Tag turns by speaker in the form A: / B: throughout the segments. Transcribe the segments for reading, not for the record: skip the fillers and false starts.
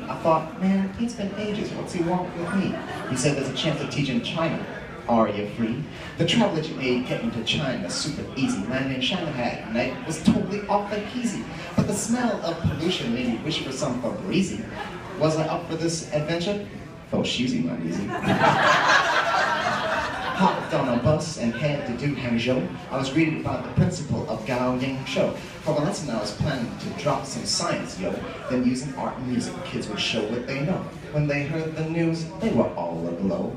A: I thought, man, it's been ages, what's he want with me? He said, there's a chance to teach in China. Are you free? The travel that you made getting to China super easy. Landing in Shanghai at night was totally off the peasy. But the smell of pollution made me wish for some Febreze. Was I up for this adventure? Felt shoesy, not easy. Hopped on a bus and head to Hangzhou. I was greeted by the principal of Gao Ying Show. For the lesson I was planning to drop some science, yo. Then using art and music, kids would show what they know. When they heard the news, they were all aglow.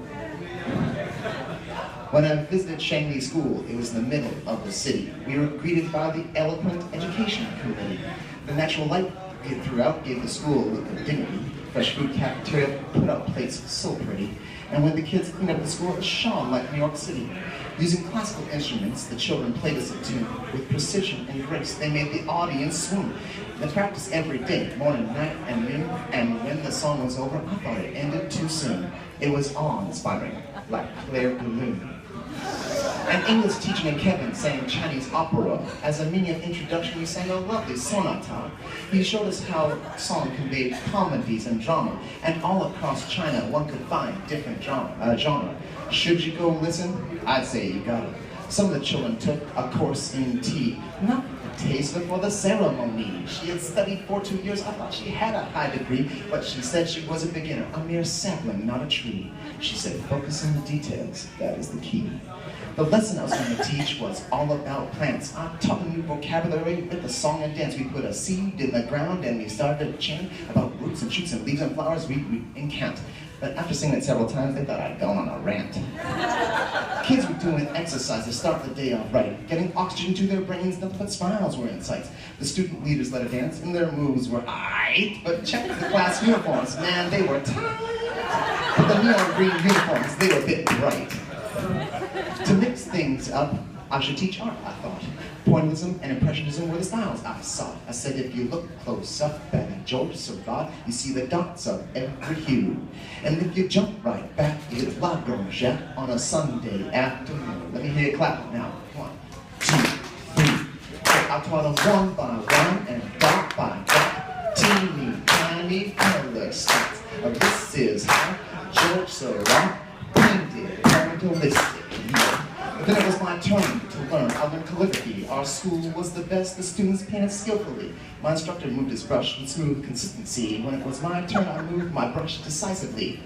A: When I visited Shanghai School, it was in the middle of the city. We were greeted by the eloquent education committee. The natural light throughout gave the school a look of dignity. Fresh food cafeteria put up plates so pretty. And when the kids cleaned up the school, it shone like New York City. Using classical instruments, the children played us a tune. With precision and grace, they made the audience swoon. They practiced every day, morning, night, and noon. And when the song was over, I thought it ended too soon. It was awe-inspiring, like Claire de Lune. An English teacher named Kevin sang Chinese opera. As a meaning of introduction, we sang a lovely sonata. He showed us how song conveyed comedies and drama, and all across China one could find different genre. Should you go listen? I'd say you got it. Some of the children took a course in tea, not for the taste, but for the ceremony. She had studied for 2 years. I thought she had a high degree, but she said she was a beginner, a mere sapling, not a tree. She said, focus on the details, that is the key. The lesson I was going to teach was all about plants. I taught a new vocabulary with the song and dance. We put a seed in the ground and we started to chant about roots and shoots and leaves and flowers. We incant. But after singing it several times, they thought I'd gone on a rant. Kids were doing exercise to start the day off right. Getting oxygen to their brains, nothing but smiles were in sight. The student leaders led a dance, and their moves were aight. But check the class uniforms, man, they were tight. But the neon green uniforms, they were a bit bright. To mix things up, I should teach art, I thought. Pointillism and Impressionism were the styles I sought. I said, if you look close up at George Seurat, you see the dots of every hue. And if you jump right back, it's La Grange on a Sunday afternoon. Let me hear you clap now. 1, 2, 3. I taught them one by one and dot by dot. Teeny tiny color spots. This is how George Seurat painted pointillistic. But then it was my turn to learn. I learned calligraphy. Our school was the best. The students painted skillfully. My instructor moved his brush with smooth consistency. When it was my turn, I moved my brush decisively.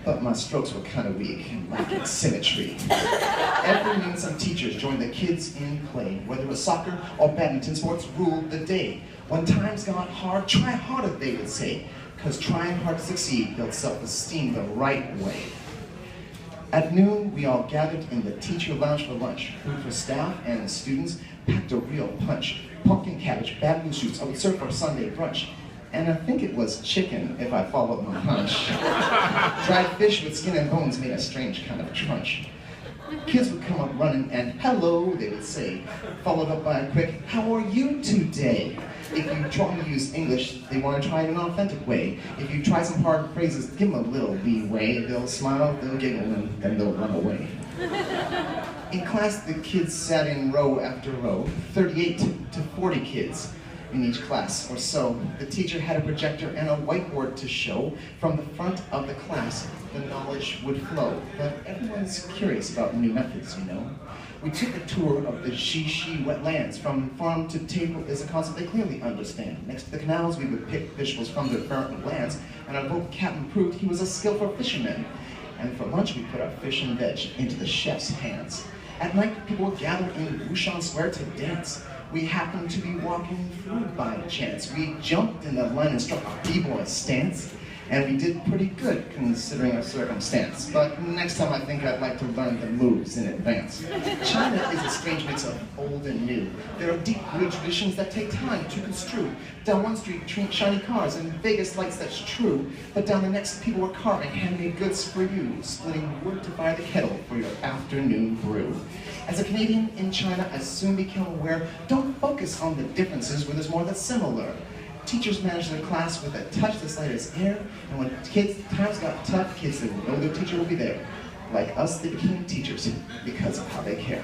A: But my strokes were kind of weak and lacking symmetry. Every noon, some teachers joined the kids in play. Whether it was soccer or badminton, sports ruled the day. When times got hard, try harder, they would say. Because trying hard to succeed builds self-esteem the right way. At noon, we all gathered in the teacher lounge for lunch. Food for staff and students packed a real punch. Pumpkin cabbage, bamboo shoots, I would serve for Sunday brunch. And I think it was chicken, if I followed my hunch. Dried fish with skin and bones made a strange kind of crunch. Kids would come up running and hello, they would say, followed up by a quick, how are you today? If you try to use English, they want to try it in an authentic way. If you try some hard phrases, give them a little leeway. They'll smile, they'll giggle, and then they'll run away. In class, the kids sat in row after row, 38 to 40 kids in each class or so. The teacher had a projector and a whiteboard to show. From the front of the class, the knowledge would flow. But everyone's curious about new methods, you know. We took a tour of the Xixi wetlands. From farm to table is a concept they clearly understand. Next to the canals, we would pick vegetables from the fertile lands, and our boat captain proved he was a skillful fisherman. And for lunch, we put our fish and veg into the chef's hands. At night, people would gather in Wushan Square to dance. We happened to be walking through by chance. We jumped in the line and struck a b-boy stance. And we did pretty good considering our circumstance. But next time I think I'd like to learn the moves in advance. China is a strange mix of old and new. There are deep-rooted traditions that take time to construe. Down one street, shiny cars and Vegas lights, that's true. But down the next, people were carving handmade goods for you, splitting wood to fire the kettle for your afternoon brew. As a Canadian in China, I soon became aware, don't focus on the differences where there's more that's similar. Teachers managed their class with a touch that's light as air, and when times got tough, kids didn't know their teacher would be there. Like us, they became teachers because of how they care.